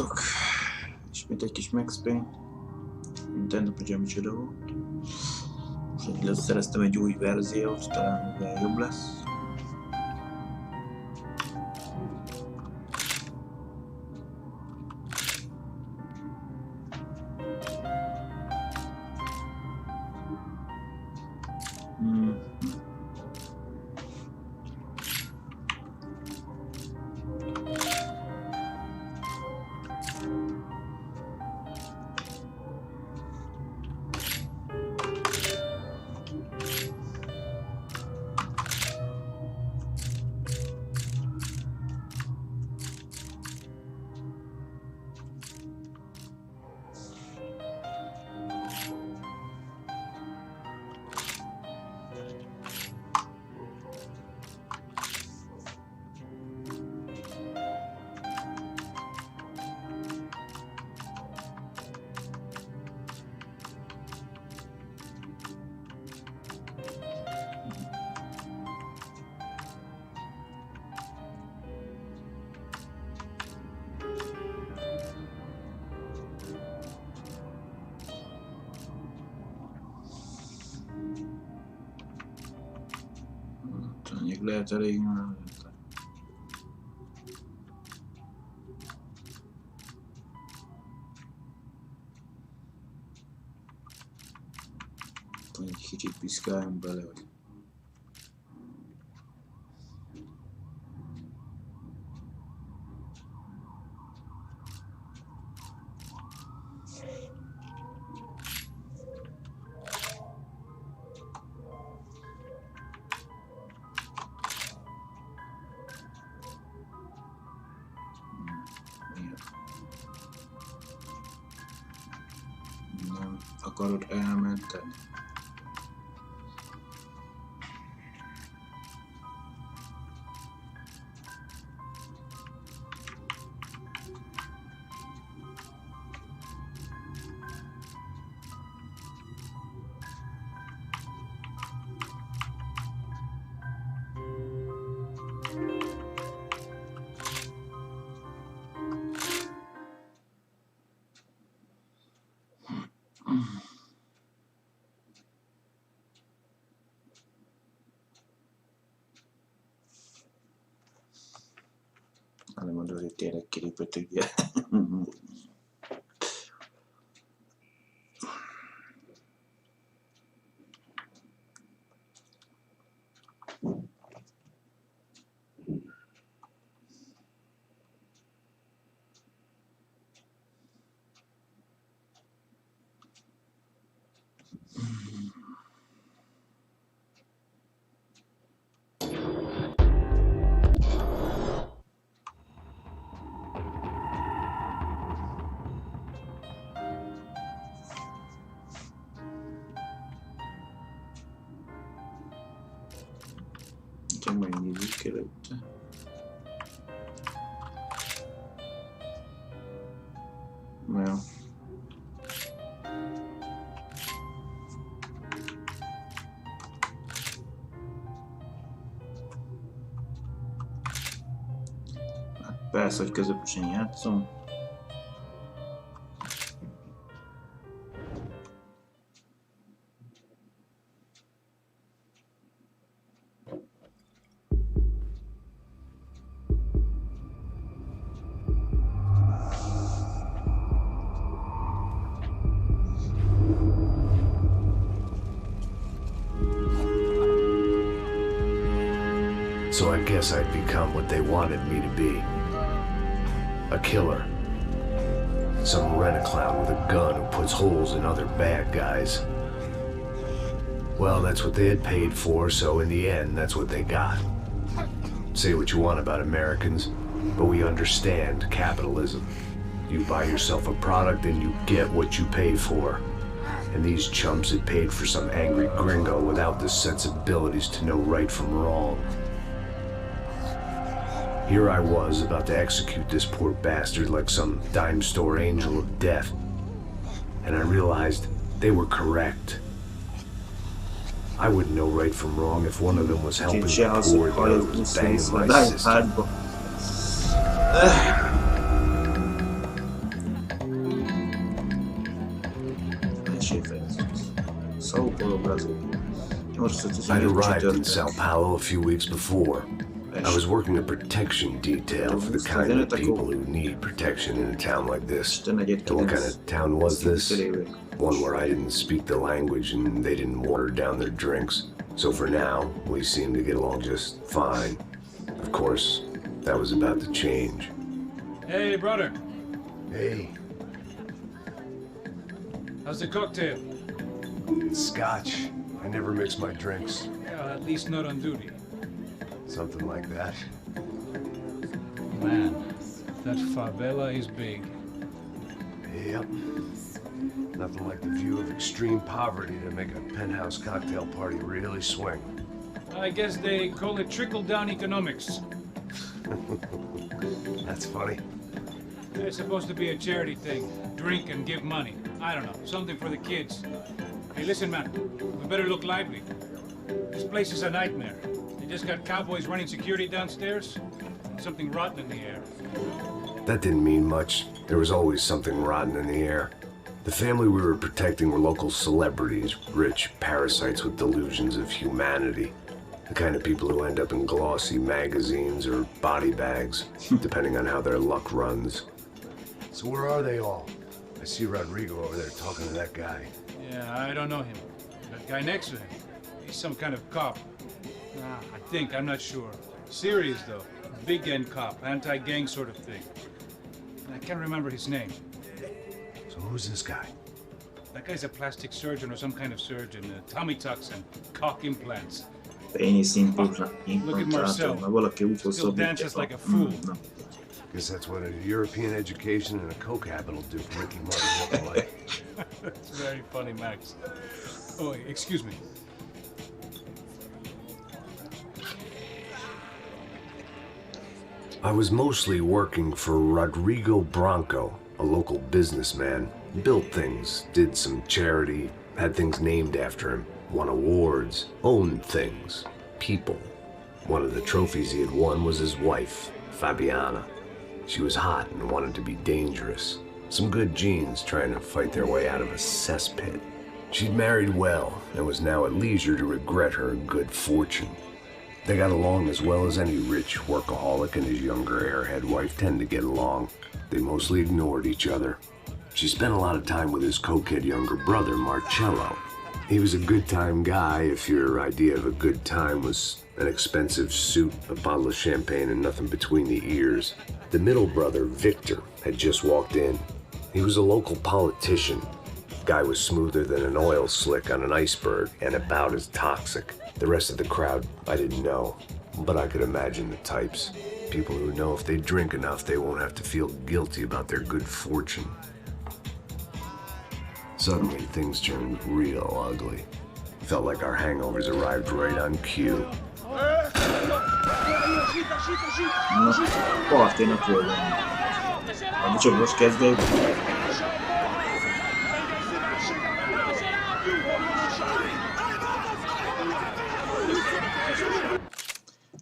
Sziasztok! Ismét egy kis Max Payne. Nintendo tudja micsoda volt. Most leszereztem egy új verziót, talán jobb lesz. Mondjuk lehet elég már. Egy kicsit piszkáljunk bele, hogy nem akarod elmenteni. Nem mondom, hogy tényleg kilépett ugye. Csak megnézzük előtte. Jó. Hát persze, hogy közösen játszom. So I guess I'd become what they wanted me to be. A killer. Some rent-a-clown with a gun who puts holes in other bad guys. Well, that's what they had paid for, so in the end, that's what they got. Say what you want about Americans, but we understand capitalism. You buy yourself a product and you get what you pay for. And these chumps had paid for some angry gringo without the sensibilities to know right from wrong. Here I was, about to execute this poor bastard like some dime store angel of death. And I realized they were correct. I wouldn't know right from wrong if one of them was helping the poor and the other was banging my sister. mesélj fejezzük. Sao Paulo, Brazil. I'd arrived in Sao Paulo a few weeks before. I was working a protection detail for the kind of people who need protection in a town like this. And what kind of town was this? One where I didn't speak the language and they didn't water down their drinks. So for now, we seemed to get along just fine. Of course, that was about to change. Hey, brother. Hey. How's the cocktail? It's scotch. I never mix my drinks. Yeah, at least not on duty. Something like that. Man, that favela is big. Yep. Nothing like the view of extreme poverty to make a penthouse cocktail party really swing. I guess they call it trickle-down economics. That's funny. It's supposed to be a charity thing. Drink and give money. I don't know, something for the kids. Hey, listen, man, we better look lively. This place is a nightmare. They just got cowboys running security downstairs. And something rotten in the air. That didn't mean much. There was always something rotten in the air. The family we were protecting were local celebrities, rich parasites with delusions of humanity. The kind of people who end up in glossy magazines or body bags, depending on how their luck runs. So where are they all? I see Rodrigo over there talking to that guy. Yeah, I don't know him. That guy next to him, he's some kind of cop. I think, I'm not sure. Serious, though. Big end cop, anti-gang sort of thing. I can't remember his name. So who's this guy? That guy's a plastic surgeon or some kind of surgeon. Tummy tucks and cock implants. Payne Look at Marcel. Still dances like a fool. Guess that's what a European education and a coke habit will do for Ricky Martin look like. That's very funny, Max. Oh, excuse me. I was mostly working for Rodrigo Branco, a local businessman. Built things, did some charity, had things named after him, won awards, owned things, people. One of the trophies he had won was his wife, Fabiana. She was hot and wanted to be dangerous. Some good genes trying to fight their way out of a cesspit. She'd married well and was now at leisure to regret her good fortune. They got along as well as any rich workaholic and his younger airhead wife tend to get along. They mostly ignored each other. She spent a lot of time with his cokehead younger brother, Marcello. He was a good-time guy if your idea of a good time was an expensive suit, a bottle of champagne, and nothing between the ears. The middle brother, Victor, had just walked in. He was a local politician. Guy was smoother than an oil slick on an iceberg and about as toxic. The rest of the crowd, I didn't know, but I could imagine the types. People who know if they drink enough, they won't have to feel guilty about their good fortune. Suddenly, things turned real ugly. Felt like our hangovers arrived right on cue. Na, parténak volt lenni. A csapos kezdő.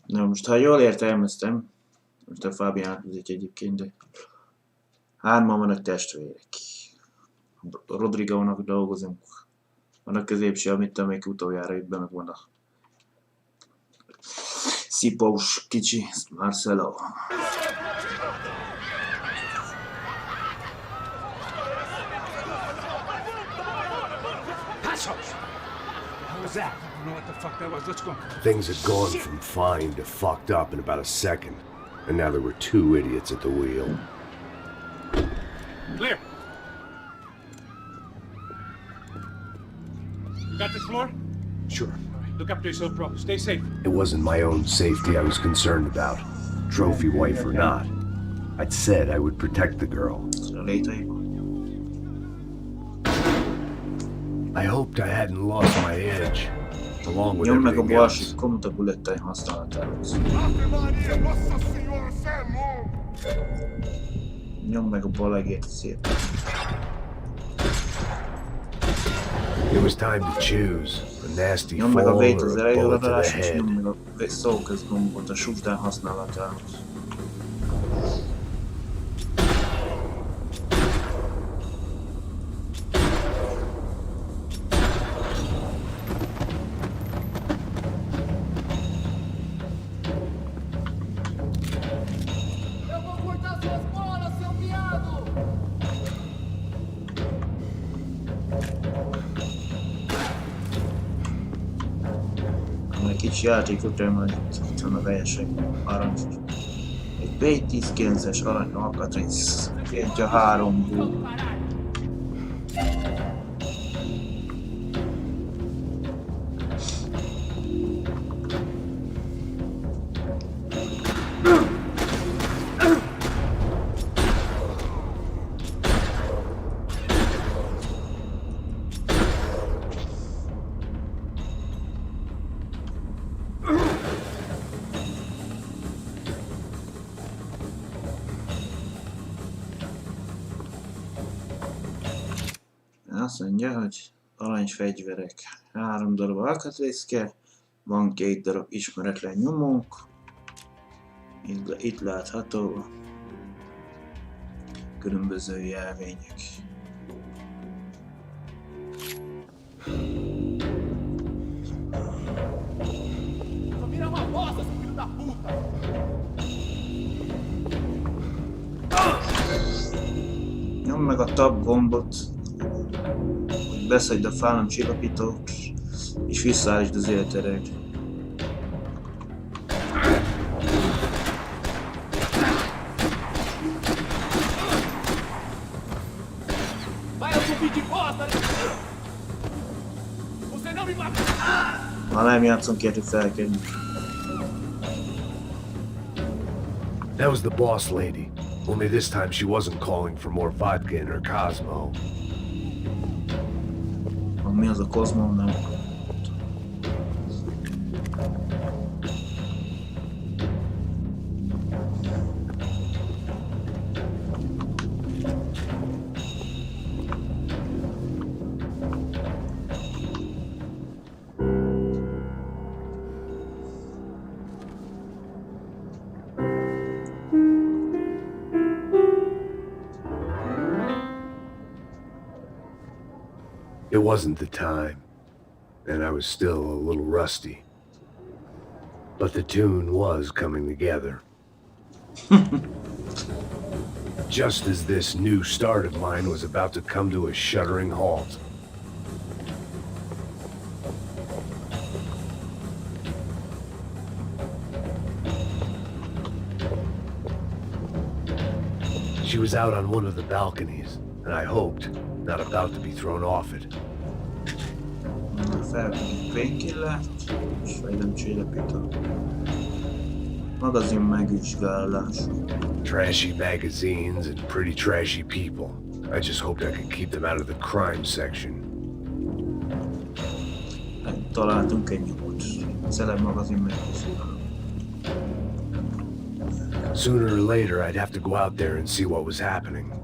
Na most, ha jól értelmeztem, most a Fábián tudik egyébként, de hárman vannak testvérek. Rodrigónak dolgozunk. Van a középső, amit amelyik utoljára jött be, meg van a szipós kicsi, Marcelo. Things had gone from fine to fucked up in about a second, and now there were two idiots at the wheel. Clear. Got this floor? Sure. Look after yourself, bro. Stay safe. It wasn't my own safety I was concerned about, trophy wife or not. I'd said I would protect the girl. I hoped I hadn't lost my edge, along with Nyomd meg a everything bal else. kontabulettai használatához. Nyomd meg a bal egért szét. It was time to choose. A nasty Nyomd meg a fall V-t or az a elejére bullet to the darás, és head. nyomd meg a szóköz gombot a shutdown használatához. Egy kicsi játék után majd itt van a verseny, arany. Egy B10-9-es arany alkatrész, kértja 3 bú. Azt mondja, hogy aranyfegyverek, 3 darab alkatrészke, van 2 darab ismeretlen nyomónk, itt látható különböző jelvények. Nyomd meg a tab gombot, hogy beszedj a fálamcsillapítót, és visszaállítsd az életered. Ha nem játszom ki, hogy felkelni. That was the boss lady. Only this time she wasn't calling for more vodka in her Cosmo. Mi az a Cosmo, nem? It wasn't the time, and I was still a little rusty. But the tune was coming together. Just as this new start of mine was about to come to a shuddering halt. She was out on one of the balconies, and I hoped not about to be thrown off it. Felvegyük Payne-killert, és fejlemcsillapító. Magazin megvizsgálás. Trashy magazines and pretty trashy people. I just hoped I could keep them out of the crime section. Találtunk egy nyomot. Celeb magazin megvizsgáló. Sooner or later, I'd have to go out there and see what was happening.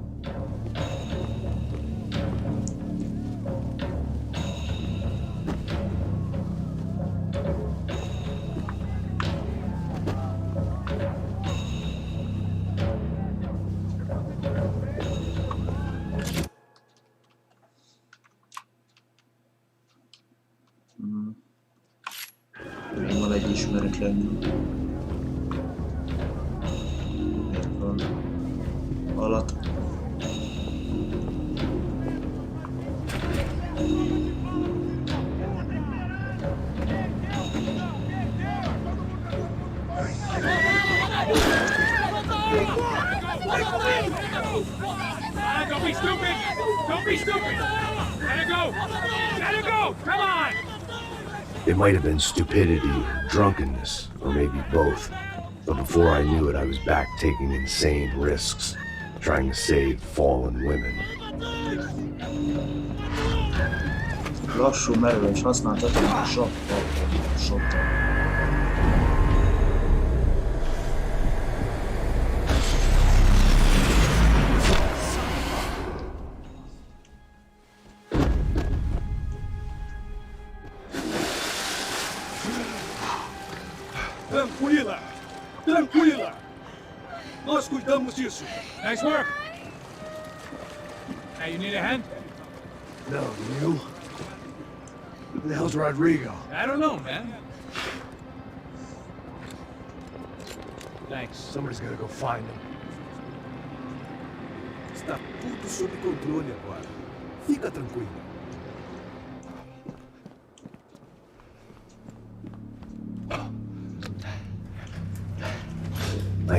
Még van egy ismeretlen nyom. Még van alatt. Don't be stupid! Don't be stupid! Let it go! Let it go! Come on! It might have been stupidity, drunkenness, or maybe both. But before I knew it, I was back taking insane risks, trying to save fallen women. Lassú merő és használtatom a shottal. Tranquila! Tranquila! Nós cuidamos disso. Nice work! Hey, you need a hand? No, you? Who the hell's Rodrigo? I don't know, man. Thanks. Somebody's gotta go find him. Está tudo sob controle agora. Fica tranquilo.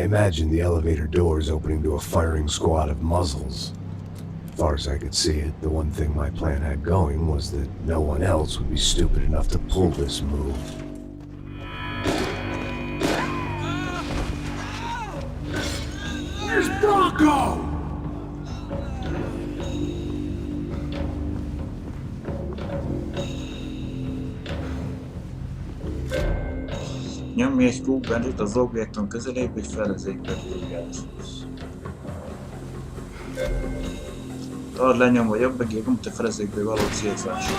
imagined the elevator doors opening to a firing squad of muzzles. As far as I could see it, the one thing my plan had going was that no one else would be stupid enough to pull this move. Where's Bronco? Nyomj egy kúbbenőt az objektum közelébe, hogy felezékbe vérgázhoz. Tartsd lenyomva a jobb egérgomot a felezékbe való célzásra.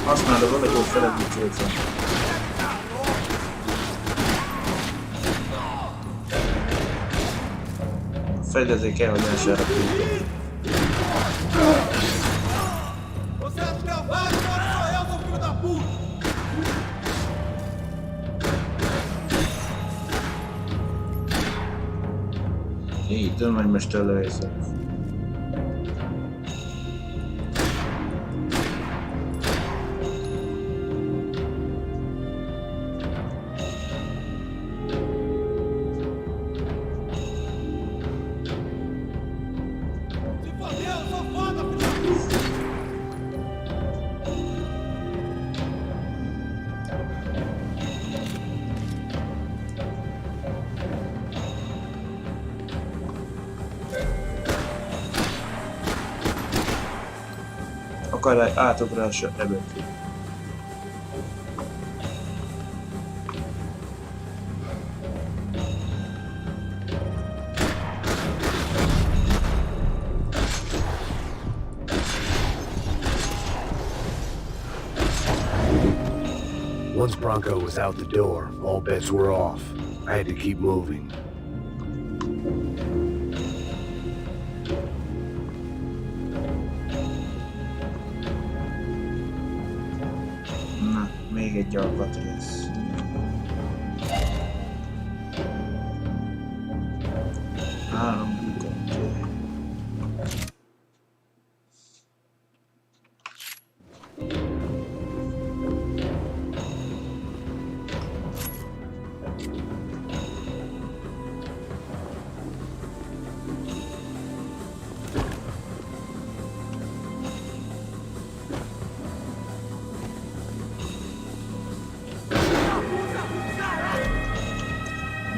Használd a valahol felező célzásra. A fedezék elhagyására kúbben. Így, törvénymester lejszak. Akadály átugrása ebből. Once Bronco was out the door, all bets were off. I had to keep moving. Még egy alkatrész. Három bukontő.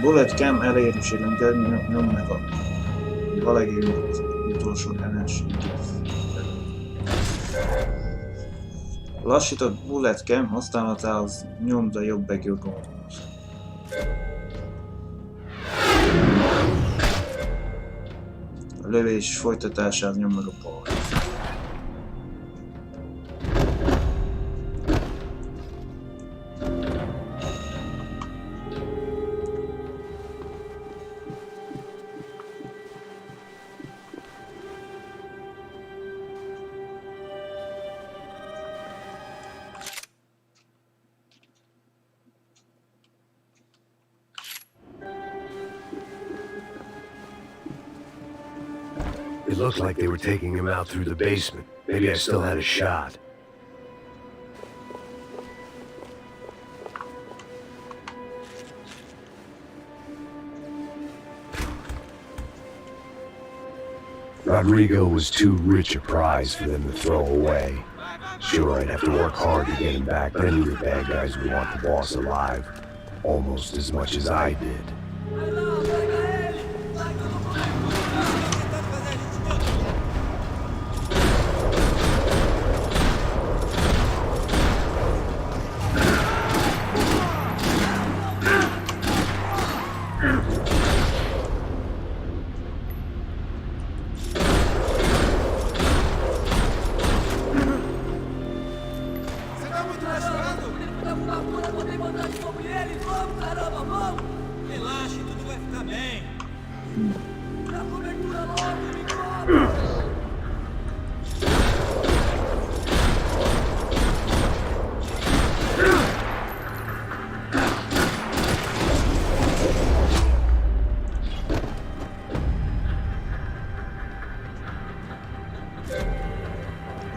Bullet cam elérésében kell nyomd meg a valami utolsó ellenséget. Lassított bullet cam használatához nyomd a jobb begyogomat. A lövés folytatásához nyomd meg a bal. It looked like they were taking him out through the basement. Maybe I still had a shot. Rodrigo was too rich a prize for them to throw away. Sure, I'd have to work hard to get him back, but any of the bad guys would want the boss alive. Almost as much as I did.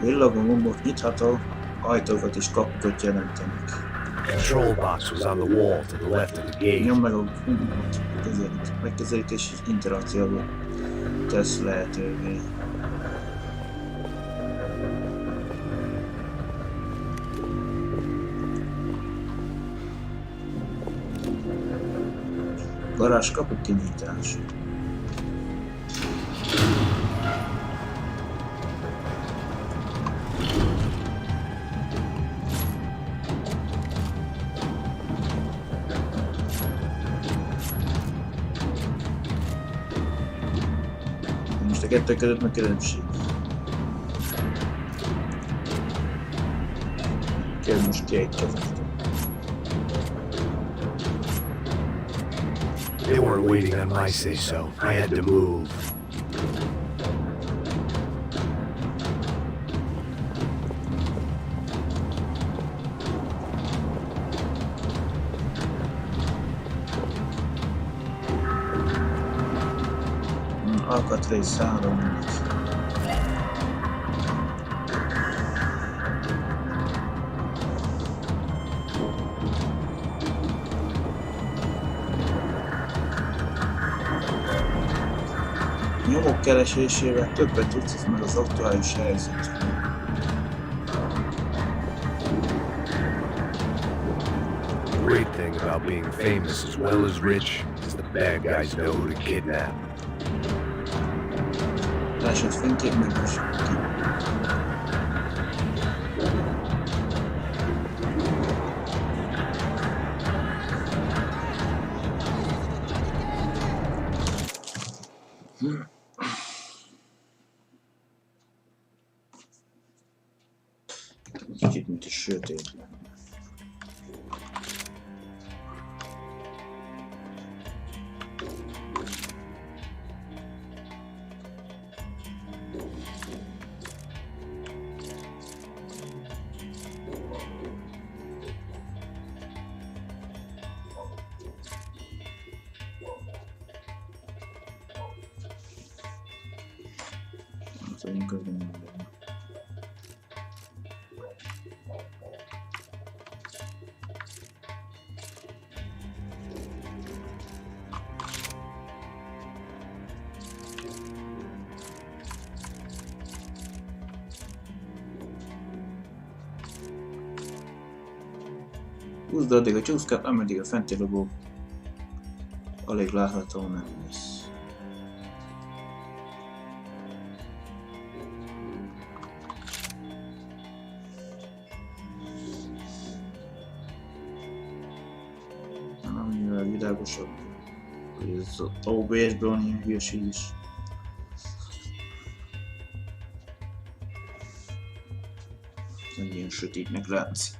Villogó gombok nyitható, ajtókat és kapukat jelentenek. Control box was on the wall to the left of the gate. Nyom meg a megközelítés és interakcióba tesz lehetővé. Garázs kapu kinyitás. Most a kettő között meg különbség. Kell most ki egy kezet. They weren't waiting on my say-so. I had to move. Alkatrész 3. Nyomok keresésével többet tudsz meg az aktuális helyzetről. The great thing about being famous as well as rich is the bad guys know who to kidnap. Lássad fénykép meg is. Kicsit mint is sötét lenne. Én közben nem vagyok. Húzd addig a csúszkát, ameddig a fenti logó alig látható nem lesz. Világosabb, hogy ez az OBS-ben van ilyen hülyeség is. Nem ilyen sötétnek látszik.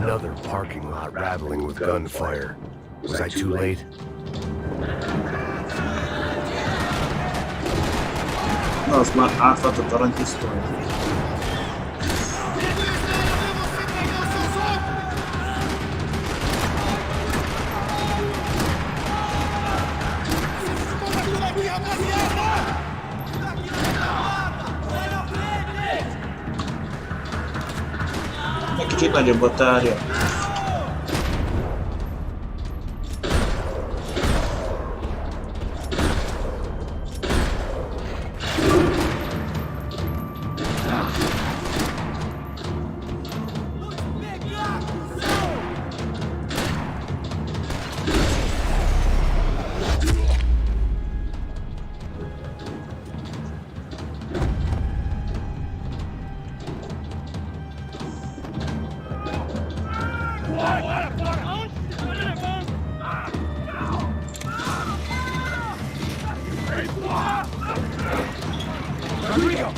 Another parking lot rattling with gunfire. Was I too late? Na, azt már átlátott aranypisztoly. Egy kicsit nagyobb a tárja. Rodrigo!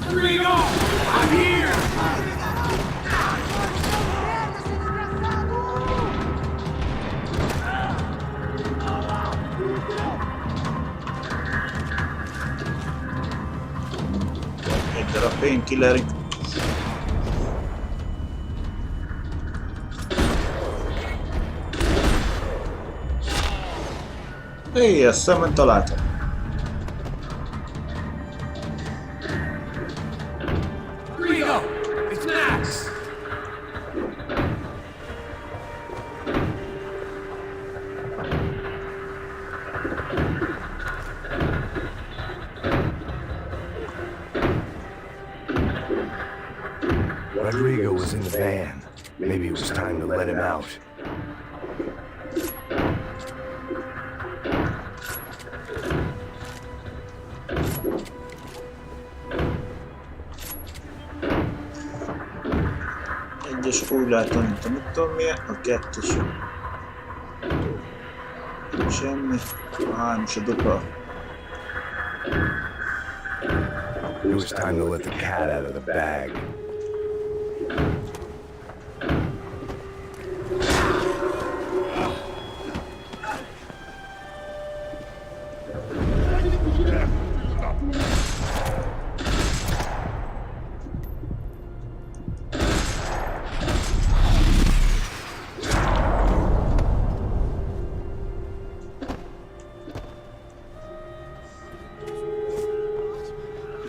Rodrigo! I'm here! Egy darab painkiller. Éj, ezt szemben találtam. Rodrigo! It's Max! Rodrigo was in the van. Maybe it was time to let him out. Egyes úgy látom, mint a mit tudom milyen, a kettes. Semmi. A hármas a dupla. It was time to let the cat out of the bag.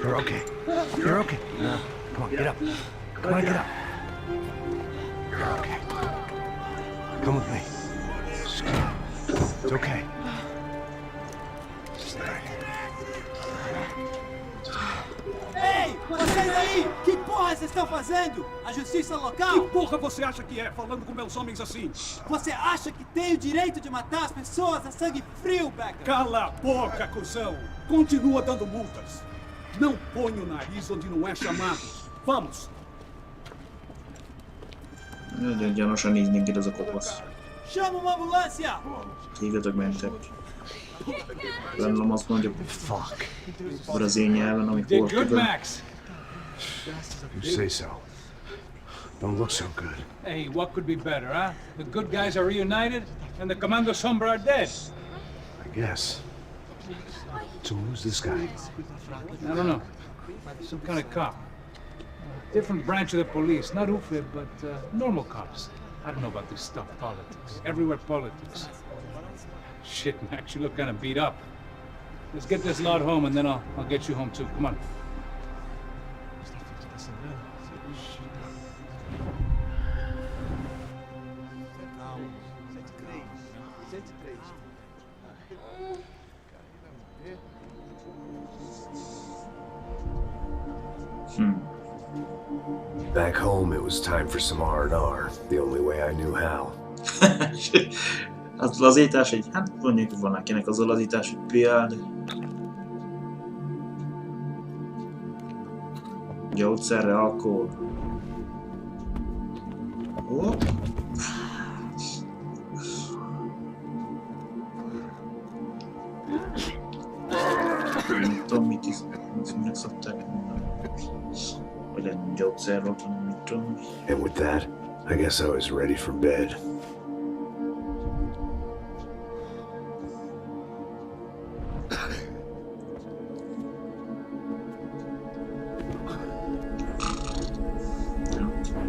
You're okay. You're okay. No. Come on, get up. Come on, get up. You're okay. Come with me. It's okay. Just there. Ei, vocês aí! Que porra vocês estão fazendo? A justiça Que local? porra você acha que é, falando com meus homens assim? Você acha que tem o direito de matar as pessoas a sangue frio, Becker? Cala a boca, cuzão! Continua dando multas. Não põe o nariz onde não é chamado. Vamos! Nagyon gyanúsan néznék ki az a kopasz. Chama uma ambulância! Hívjatok mentek. Remélem azt mondja brazil nyelven, ami Did good, portugál. Max. You say so. Don't look so good. Hey, what could be better, huh? The good guys are reunited, and the Commando Sombra are dead. I guess. So who's this guy? I don't know. Some kind of cop. Different branch of the police. Not UFIB, but normal cops. I don't know about this stuff, politics. Everywhere politics. Shit, Max, you look kind of beat up. Let's get this lot home, and then I'll get you home too. Come on. Back home, it was time for some R&R, the only way I knew how. Az lazítás, egy, hát mondjuk van akinek az a lazítás, hogy i.BL, de... Gyógyszerre, alkohol. Ó. Nem tudom, minek szokták mondani. Vagy egy gyógyszer volt, hanem mit tudom. And with that, I guess I was ready for bed.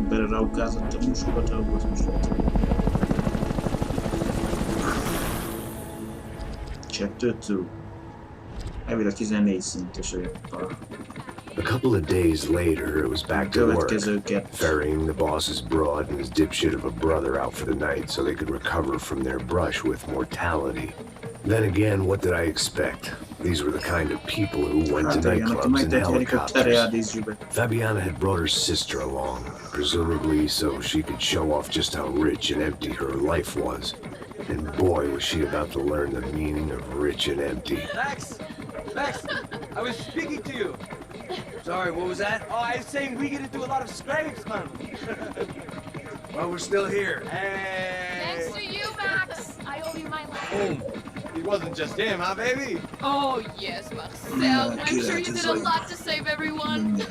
Beleraukázott a musokat, ahhoz most Chapter 2. Elvileg 14 szintes a A couple of days later, it was back to work, ferrying the boss's broad and his dipshit of a brother out for the night so they could recover from their brush with mortality. Then again, what did I expect? These were the kind of people who went to nightclubs in helicopters. Fabiana had brought her sister along, presumably so she could show off just how rich and empty her life was. And boy, was she about to learn the meaning of rich and empty. Max, Max, I was speaking to you. Sorry, what was that? Oh, I was saying we get to do a lot of scrapes, man. Well, we're still here. Hey. Thanks to you, Max. I owe you my life. Boom. It wasn't just him, huh, baby? Oh, yes, Marcel. I'm sure you did a lot to save everyone.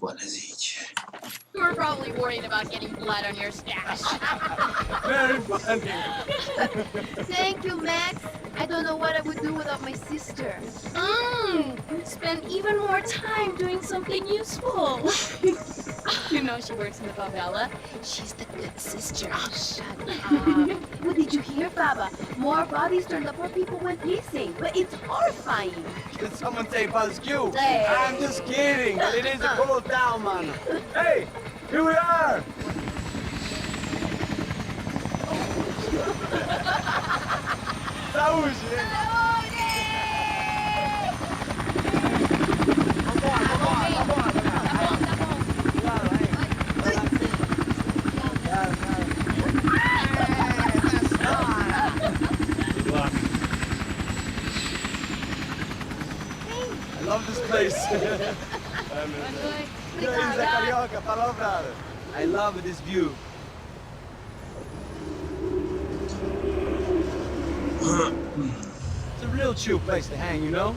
Van ez így. You're probably worried about getting blood on your stash. Very funny. Thank you, Max. I don't know what I would do without my sister. Spend even more time doing something useful. You know she works in the favela. She's the good sister. Oh, shut up. What did you hear, Baba? More bodies turned up where people went missing. But it's horrifying. Did someone say Buzz Q? Hey. I'm just kidding, but it is a cool town, man. Hey, here we are. Saúde! I love this place. I love this view. It's a real chill place to hang, you know?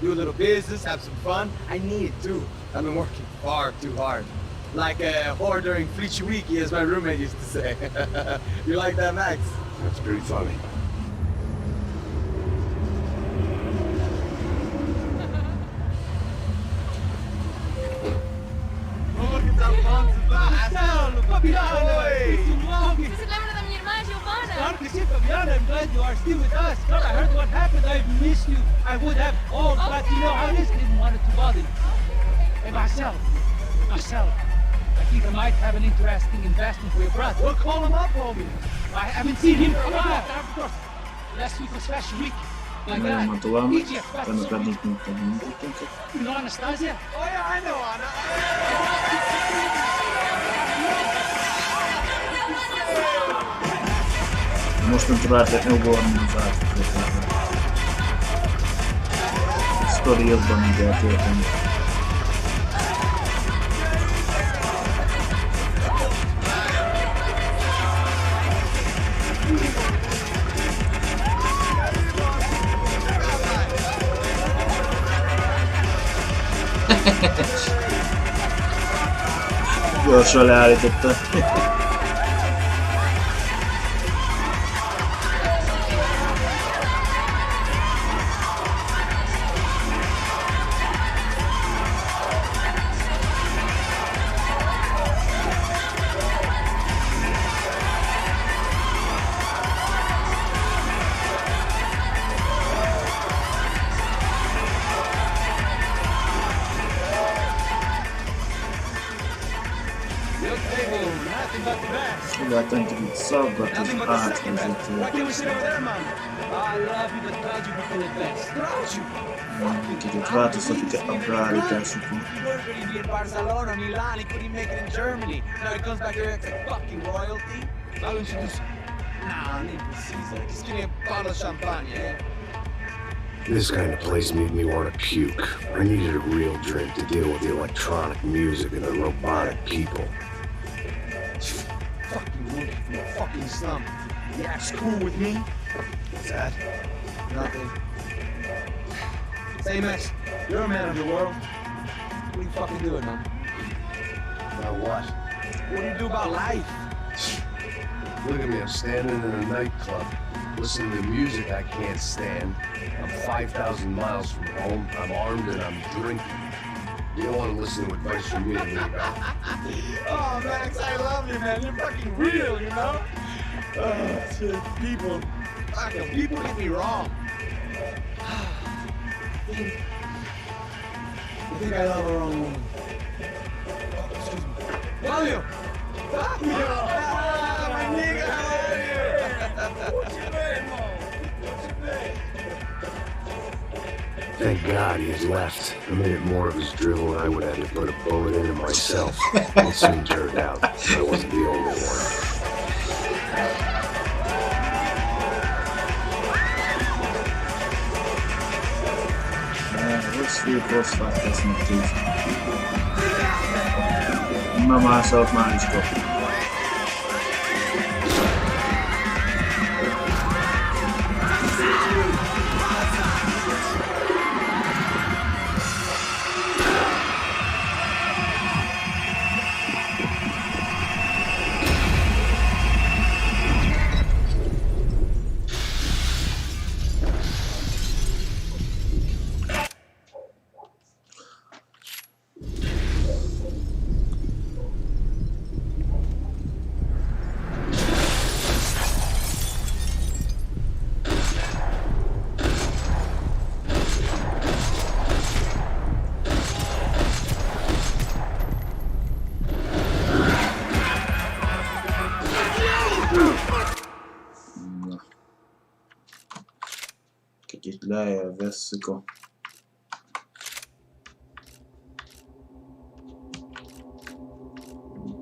Do a little business, have some fun. I need it too. I've been working far too hard. Like a whore during Fleechy Weeky, as my roommate used to say. You like that, Max? That's pretty funny. Marcelo, Fabiana, it's too long. Você se lembra da minha irmã, Giovanna? Claro que sim, Fabiana. I'm glad you are still with us. God, I heard what happened. I've missed you. I would have called, but you know how it is. Didn't want it to bother you. Hey, Marcel. I think I might have an interesting investment for your brother. We'll call him up, homie. I haven't seen him for a while. Of course. Last week was Fashion Week. My God. Egypt, you know Anastasia? Oh yeah, I know Anna. Most nem találták ugorni az átkötőt. A sztori jobban így eltölteni. Gyorsan leállította. nothing but the best. Úgy láttam, hogy itt szaggat az Nothing but the second best. Why átvezető. can't we sit over there, man? I love you, but proud you become the best. Proud you. Kicsit változtatik a beállításukon. Burger in Barcelona, Milan, he couldn't make it in Germany. Now he comes back here and acts like fucking royalty. Why don't you just... Nah, I need to Caesar. Just give me a bottle of champagne, yeah? This kind of place made me want to puke. I needed a real drink to deal with the electronic music and the robotic people. Fucking wood from a fucking slum. Yeah, it's cool with me. What's that? Nothing. Say, Max, you're a man of the world. What are you fucking doing, man? Now what? What do you do about life? Look at me, I'm standing in a nightclub, listening to music I can't stand. I'm 5,000 miles from home, I'm armed and I'm drinking. You don't want to listen to advice from me, amigo. Oh, Max, I love you, man. You're fucking real, you know? Shit, people. Fucking people get me wrong. I think I love the wrong woman. Oh, excuse me. Love you! Fuck you! Ah, my nigga, I love you! What's your name, Mo? What's your name? Thank God he's left. A minute more of his drivel and I would have to put a bullet in him myself. It soon turned out I wasn't the only one. Rossz fiú, rossz fát tesznek ki. Na másolt már is kap. Kicsit lejjebb vesszük a...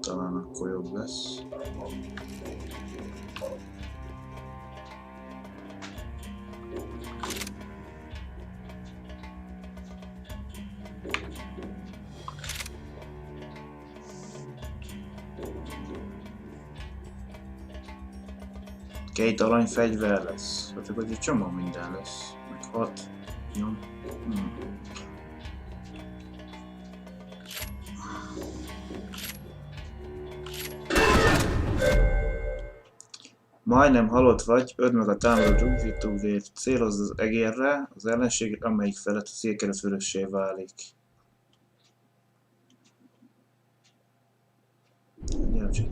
Talán akkor jobb lesz. Két aranyfegyver lesz. Hát akkor egy csomó minden lesz. Meg 6. Jó. Majdnem halott vagy, öld meg a támadó rúgvítóvért, célozz az egérre, az ellenség, amelyik felett a szélkereszt vörössé válik. Gyere csak.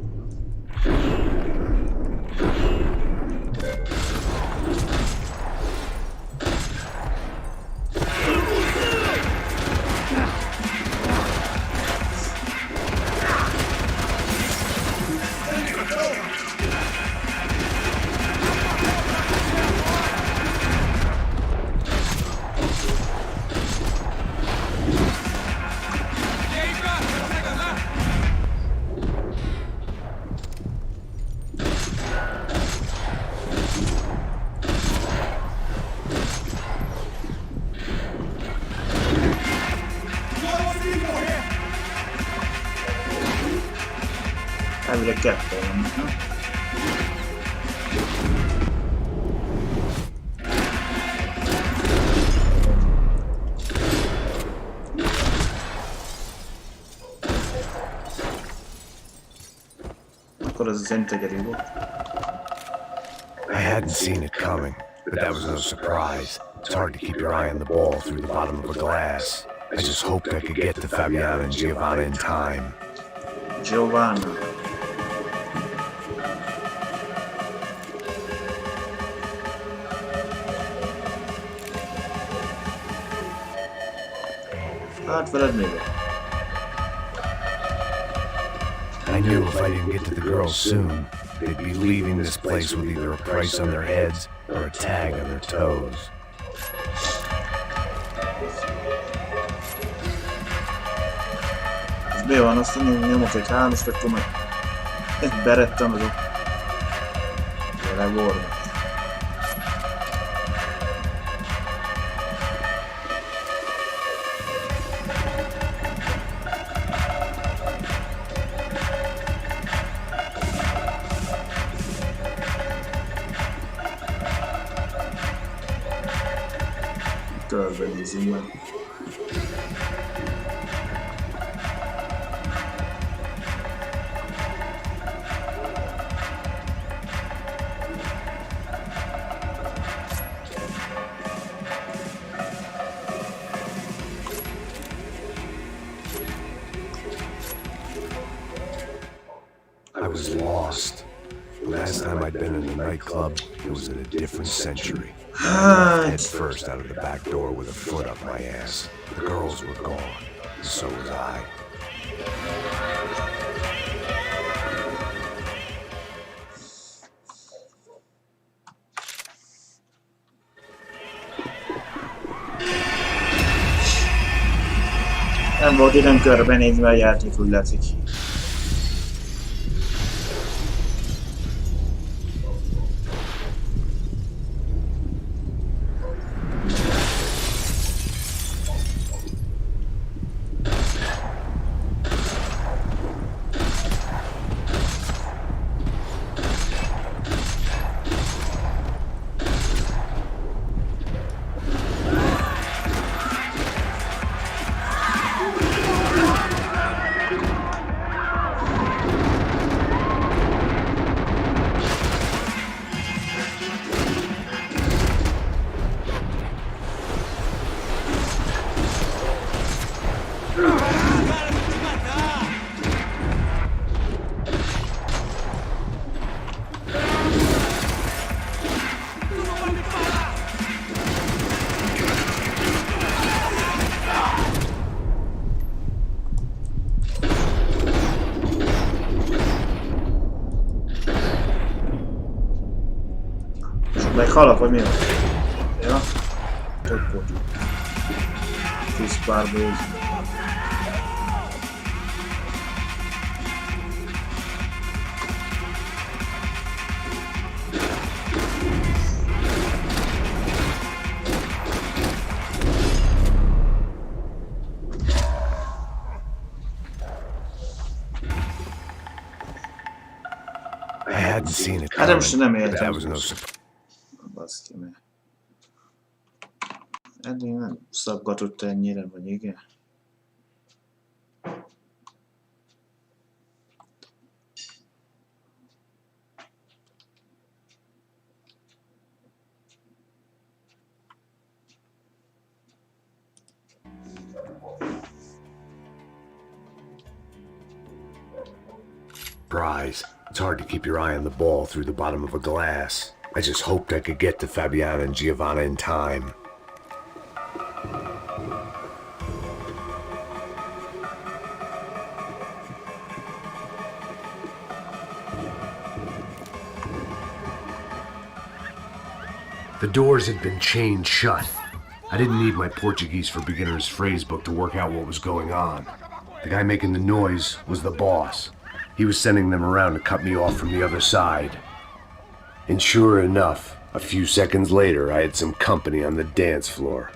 Elvileg kettő vannak, nem? Akkor az egyedül volt. I hadn't seen it coming, but that was no surprise. It's hard to keep your eye on the ball through the bottom of a glass. I just hoped I could get to Fabiana and Giovanna in time. Giovanna. Hát veled még van. I knew if I didn't get to the girls soon, they'd be leaving this place with either a price on their heads or a tag on their toes. Ez B van, azt nyomok egy 3-ost, akkor meg berettem azok. Tényleg orva. Körbenézünk meg. I was lost. The last time I'd been in a nightclub, it was in a different century. Head first out of the back door with a foot up my ass. The girls were gone. So was I. Nem volt időm körbenézve a játék, úgy látszik. Meghalak, vagy mi van? Ja? Tök volt. 10 pár bőz. I hadn't seen it Hát most nem but értem. that was no surprise. Baszki meg. Eddig nem szaggatott ennyire, vagy igen? It's hard to keep your eye on the ball through the bottom of a glass. I just hoped I could get to Fabiana and Giovanna in time. The doors had been chained shut. I didn't need my Portuguese for Beginners phrase book to work out what was going on. The guy making the noise was the boss. He was sending them around to cut me off from the other side. And sure enough, a few seconds later, I had some company on the dance floor.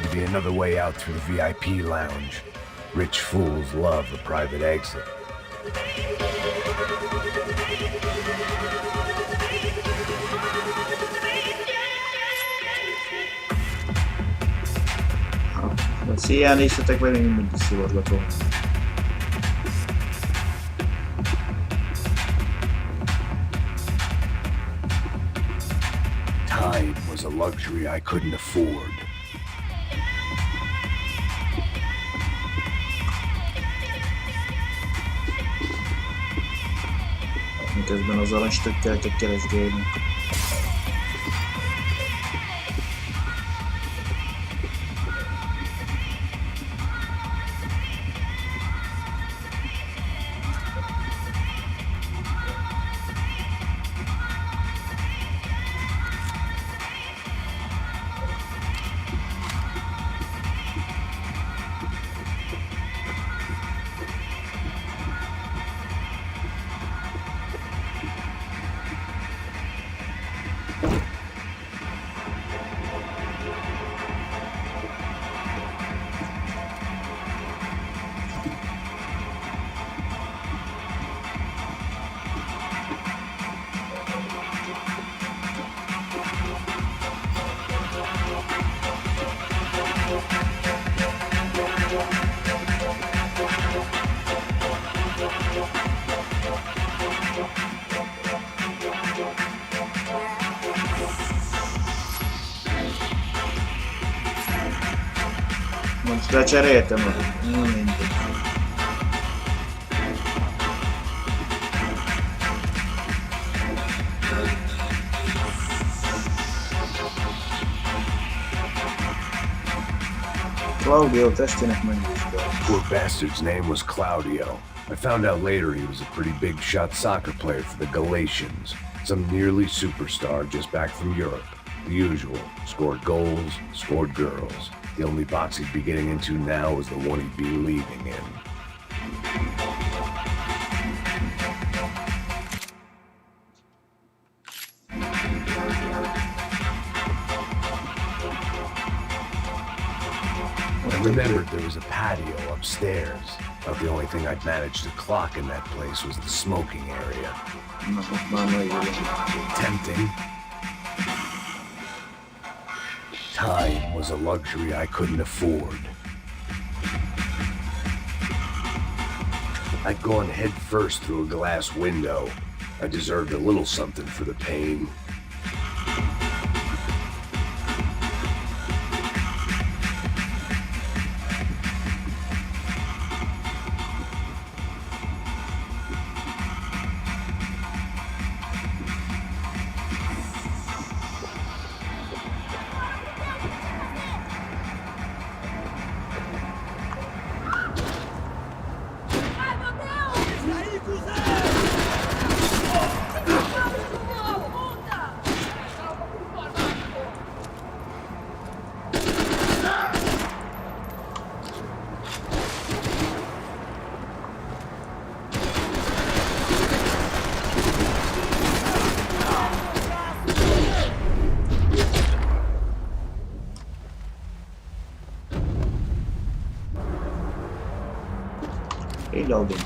had to be another way out through the VIP lounge. Rich fools love a private exit. Széjjel néztetek velünk, mindig szivárgatom. Time was a luxury I couldn't afford. Miközben az aranystökkel kell keresgélni. Most lecseréltem a... mindegy. Claudio testének megvizsgál. Poor bastard's name was Claudio. I found out later he was a pretty big shot soccer player for the Galatians. Some nearly superstar just back from Europe. The usual. Scored goals, scored girls. The only box he'd be getting into now was the one he'd be leaving in. I remembered there was a patio upstairs. About the only thing I'd managed to clock in that place was the smoking area. Tempting. Time was a luxury I couldn't afford. I'd gone head first through a glass window. I deserved a little something for the pain. Reloading.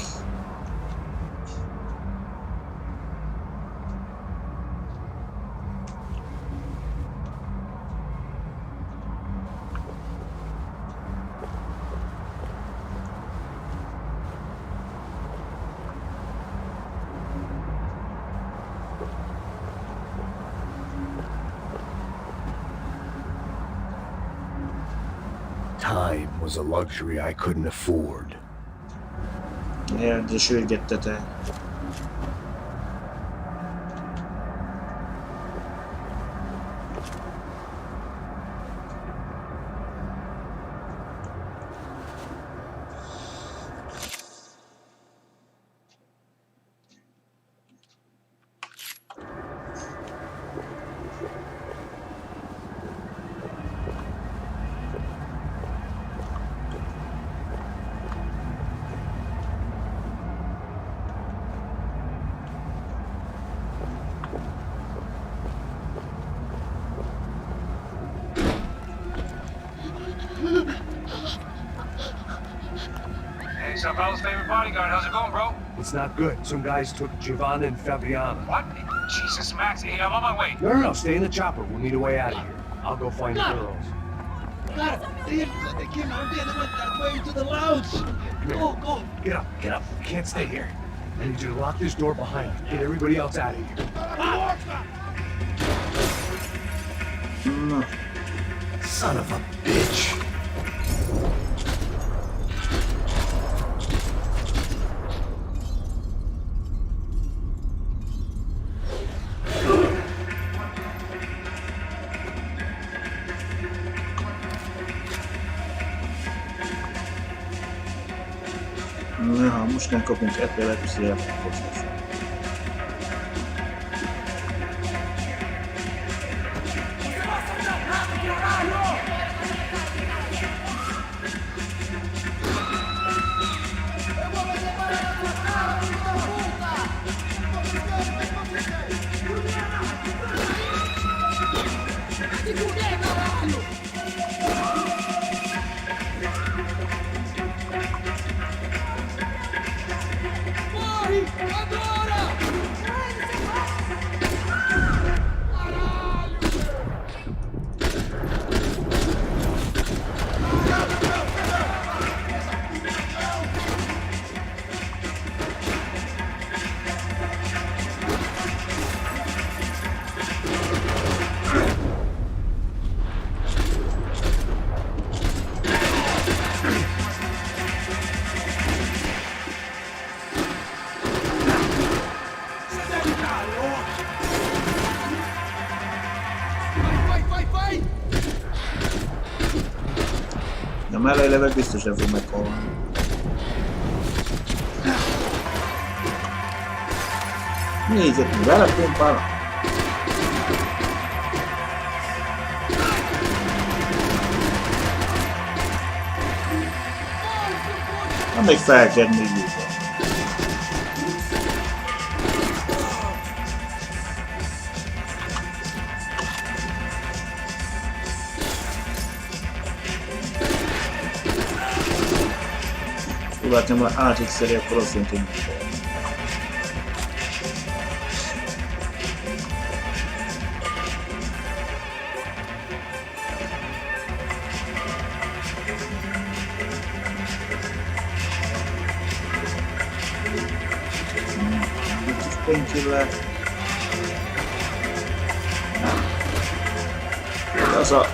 Time was a luxury I couldn't afford. Erdő sürgettete. Sao Paulo's favorite bodyguard. How's it going, bro? It's not good. Some guys took Giovanna and Fabiana. What? Jesus, Max. Hey, I'm on my way. No, stay in the chopper. We'll need a way out of here. I'll go find the girls. God, they came out there. They went that way into the lounge. Go. Get up. We can't stay here. I need you to lock this door behind you. Get everybody else out of here. No. Son of a bitch. Ha most nem kapunk epélet, és elfoglalkozás. De mellé levek biztos nem fog meghalni. Nézzük, mi vele pumpál. Na még fel kell nézni. Próbáltam már átixelni, akkor azt mondtam, hogy painkiller. Az a...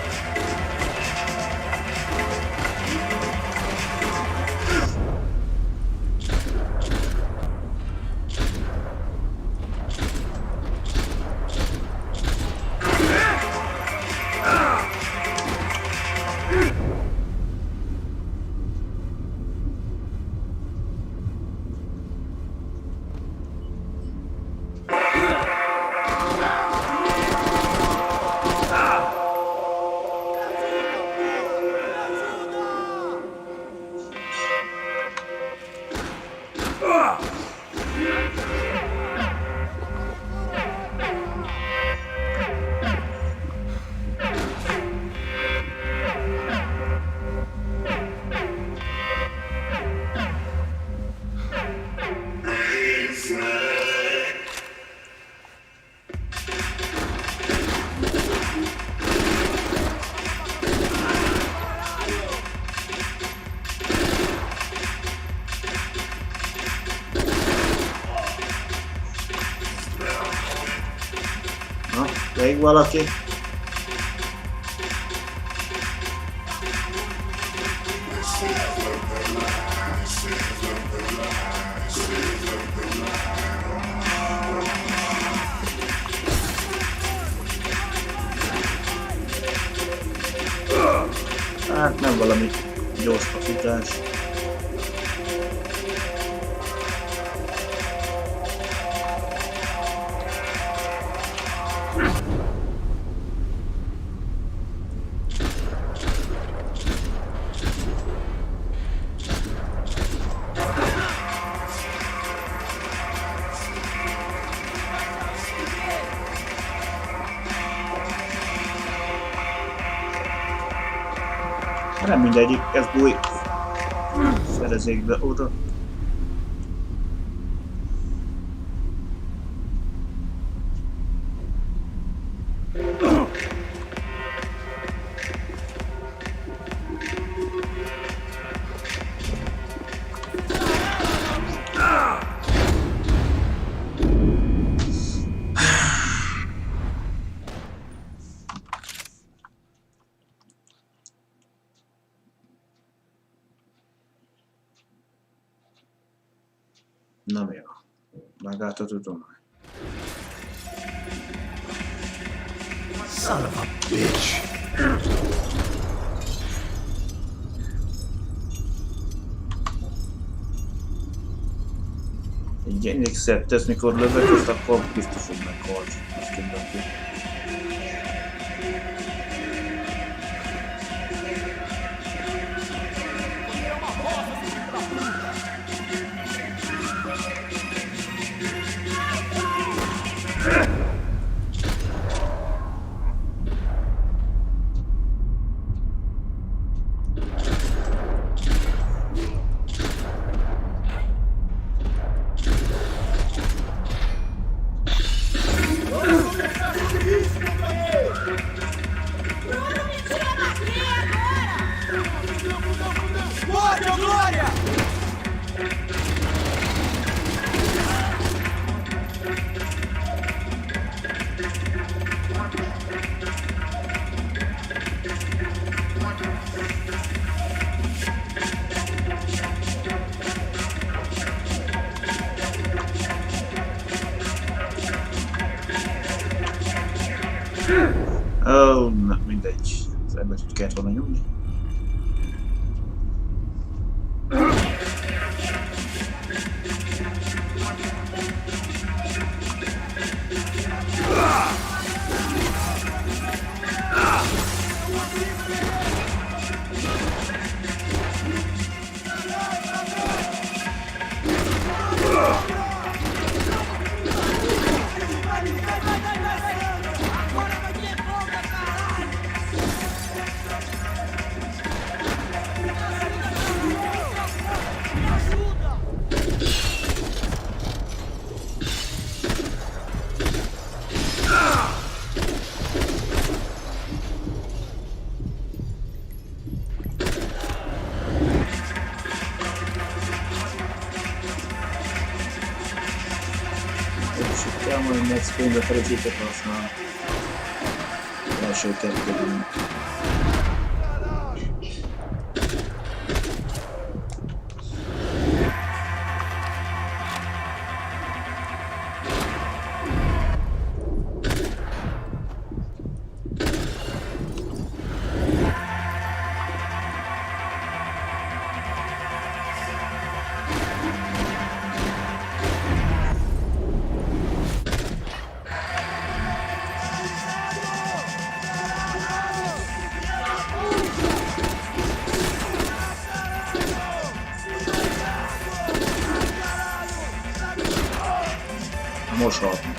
Még valaki? Hát nem valami gyors kapitás. Nem mindegyik, ez búj. Szerezzék be oda. Na mi van? Megállt a tudomány. Son of a bitch. Egy ennyik szert tesz, mikor lövök, azt akkor biztos, hogy meghalt. Azt tudom ki. Ó, na mindegy. Az elbetűt kellett volna nyomni. Kell majd Max Payne-be felejtjétek használni. Első kettőben. Most halt meg.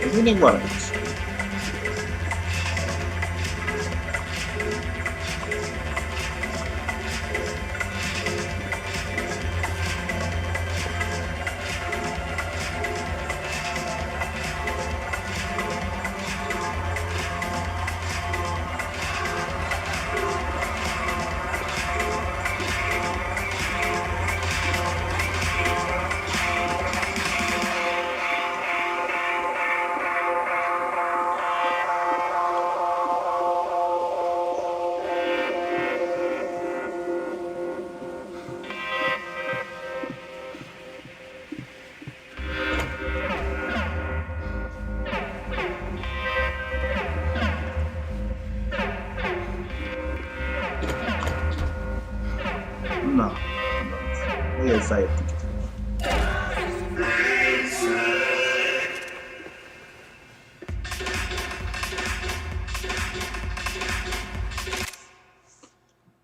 Ez mindig van is. Na, miért feljöttünk?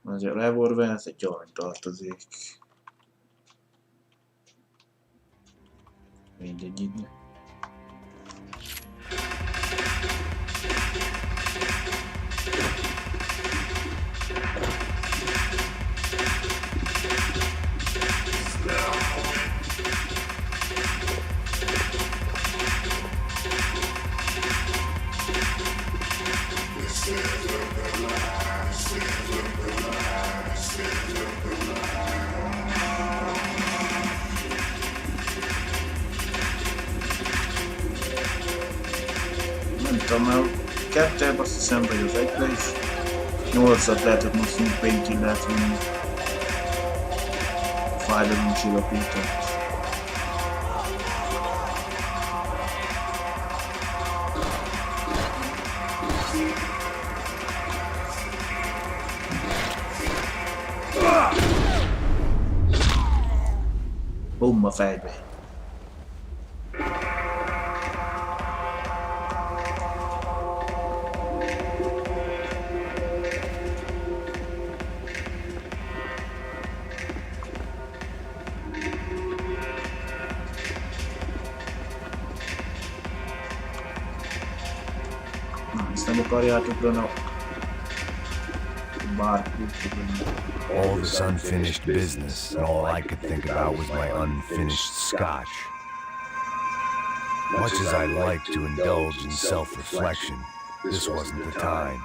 Azért a revolver, ez egy arany tartozik. Mindegyiknek. Nem tudom, mert kettőbb azt hiszem, vagy az egybe is 8-at lehetett maximum painkillert vinni. Fájdalomcsillapítót. Bum a fejbe. Na, ezt nem akarjátok rá, All this unfinished business, and all I could think about was my unfinished scotch. Much as I'd like to indulge in self-reflection, this wasn't the time.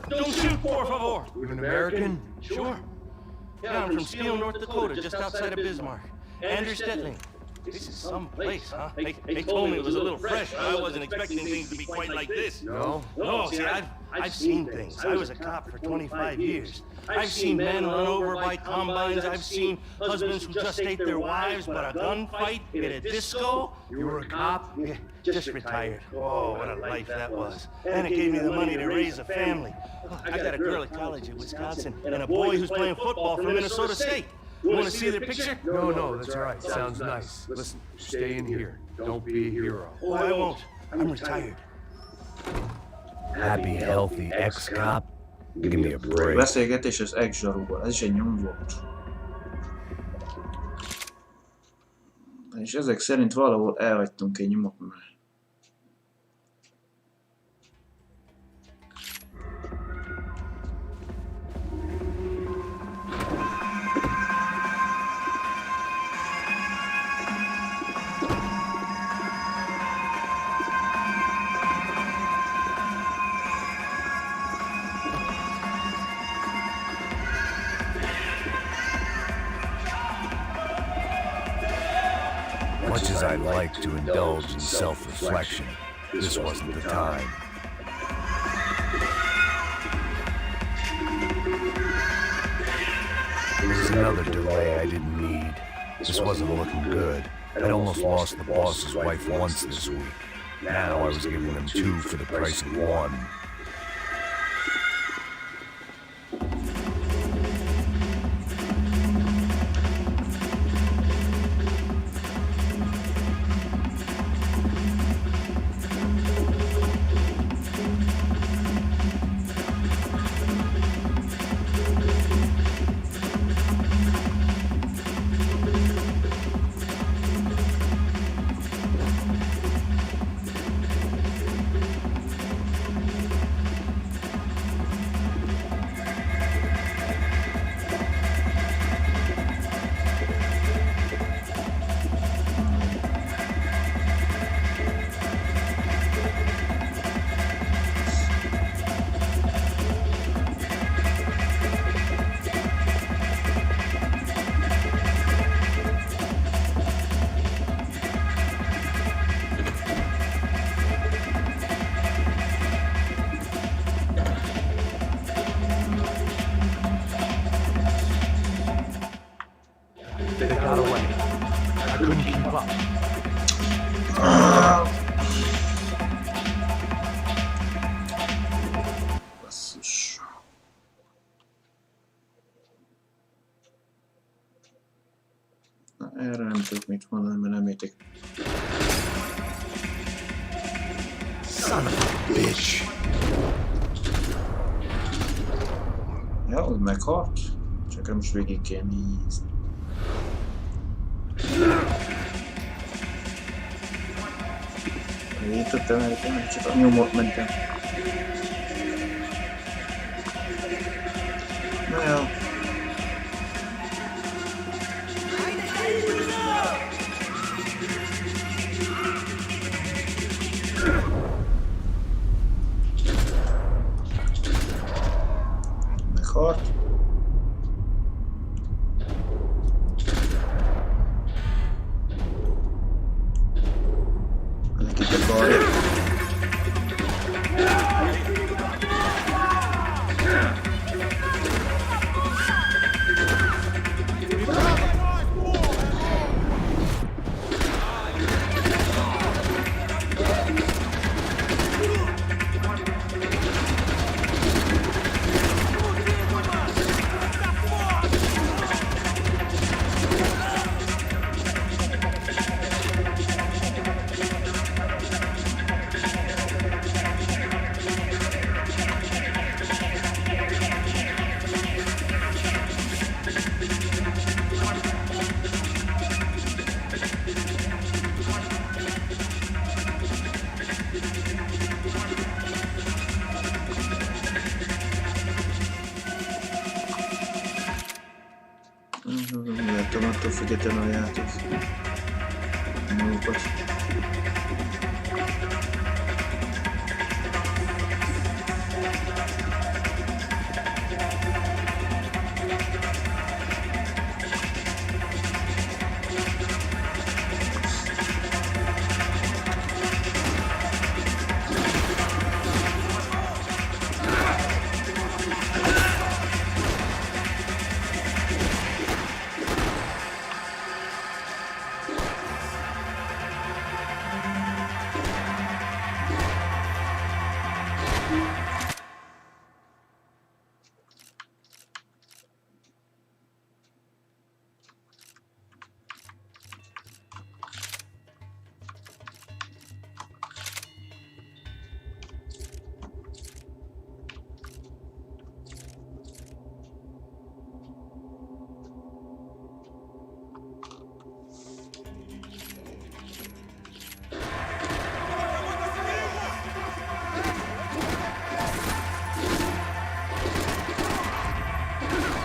Don't shoot, por favor! You an American? Sure. Yeah, I'm from Steele, North Dakota, just outside of Bismarck. Andrew Stetling. This is some place, huh? They told me it was a little fresh, but I wasn't expecting things to be quite like this. No? No, see, I've seen things. I was a cop for 25 years. I've seen men run over by combines. I've seen husbands who just ate their wives, but a gunfight at a disco. You were a cop? Yeah, just retired. Oh, what a life that was. And it gave me the money to raise a family. I got a girl at college in Wisconsin and a boy who's playing football for Minnesota State. You want to see their picture? No, that's all right. Sounds nice. Listen, stay in here. Don't be a hero. Oh, I won't. I'm retired. Happy, healthy ex-cop? Give me a break. Beszélgetés az ex-zsarúval, ez is egy nyom volt. És ezek szerint valahol elhagytunk egy nyomot, mert Much as I'd like to indulge in self-reflection, this wasn't the time. It was another delay I didn't need. This wasn't looking good. I'd almost lost the boss's wife once this week. Now I was giving them two for the price of one. Erre nem tudok mit mondani, mert nem értek. Son of a bitch. Ja, úgy meghalt. Csak nem is végig kell nézni. Értettem, mert csak a nyomot mentem. Na jó. Meghalt. Neki bekarja. Láttam, attól függetlenül a játék. Magukat.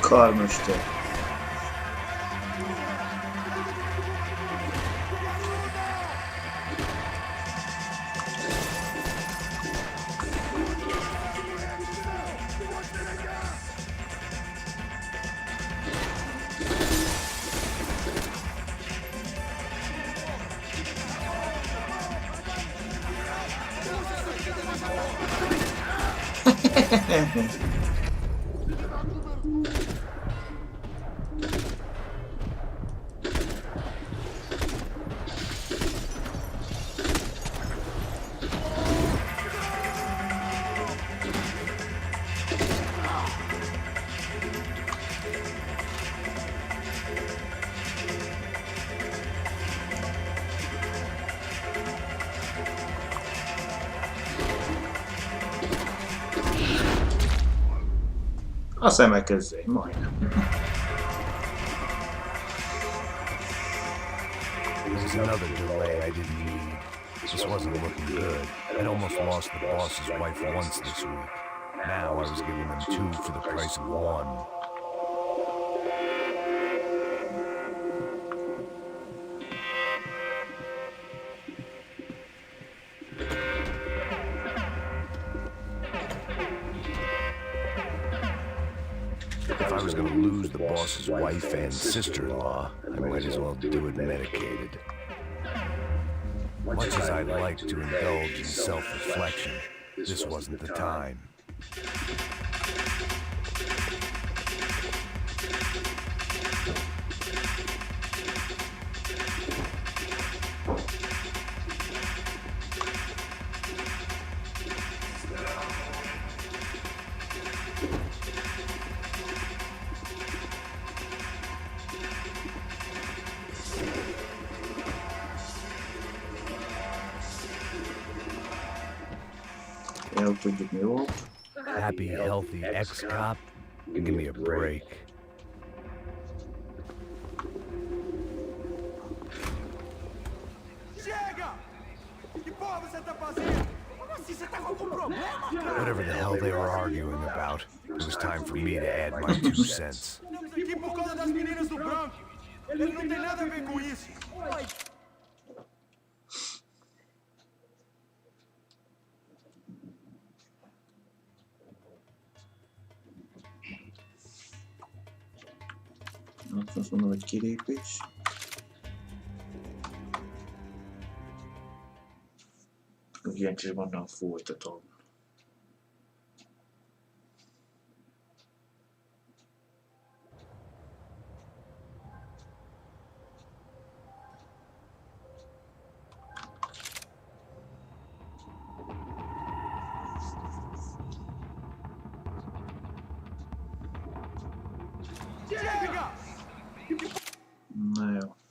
Karmester. A szemek közé, majdnem. This is another delay I didn't need. This wasn't looking good. I'd almost lost the boss's wife once this week. Now I was giving them two for the price of one. If I was going to lose the boss's wife and sister-in-law, I might as well do it medicated. Much as I'd like to indulge in self-reflection, this wasn't the time. tudjuk mi volt. Happy, healthy ex-cop? Give me a break. Whatever the hell they were arguing about, it was time for me to add my 2 cents. Azt mondom, hogy kilépés. Ilyen is vannak folytatom.